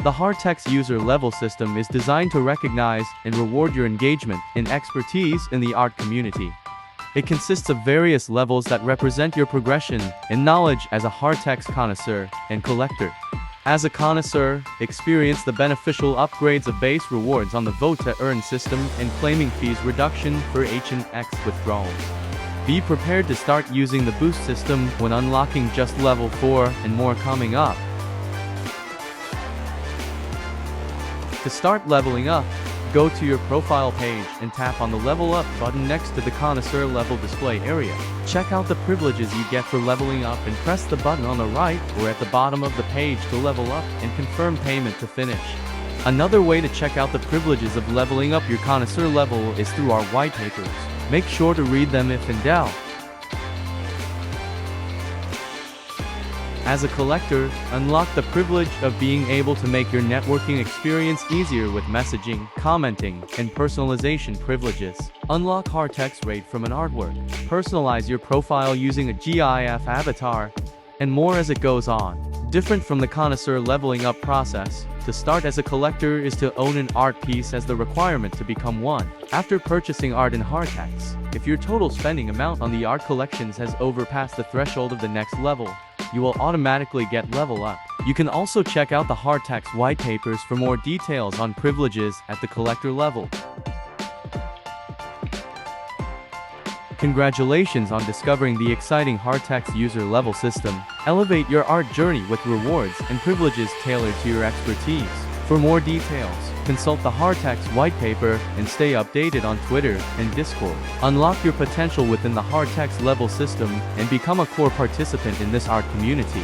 The Hardtex user level system is designed to recognize and reward your engagement and expertise in the art community. It consists of various levels that represent your progression in knowledge as a Hardtex connoisseur and collector. As a connoisseur, experience the beneficial upgrades of base rewards on the Vote to Earn system and claiming fees reduction for H&X withdrawals. Be prepared to start using the boost system when unlocking just level 4 and more coming up. To start leveling up, go to your profile page and tap on the Level Up button next to the Connoisseur level display area. Check out the privileges you get for leveling up and press the button on the right or at the bottom of the page to level up and confirm payment to finish. Another way to check out the privileges of leveling up your Connoisseur level is through our white papers. Make sure to read them if in doubt. As a collector, unlock the privilege of being able to make your networking experience easier with messaging, commenting, and personalization privileges. Unlock Hardtex rate from an artwork, personalize your profile using a GIF avatar, and more as it goes on. Different from the connoisseur leveling up process, to start as a collector is to own an art piece as the requirement to become one. After purchasing art in Hardtex, if your total spending amount on the art collections has overpassed the threshold of the next level, you will automatically get level up. You can also check out the Hardtex white papers for more details on privileges at the collector level. Congratulations on discovering the exciting Hardtex user level system. Elevate your art journey with rewards and privileges tailored to your expertise. For more details, consult the Hardtex white paper and stay updated on Twitter and Discord. Unlock your potential within the Hardtex level system and become a core participant in this art community.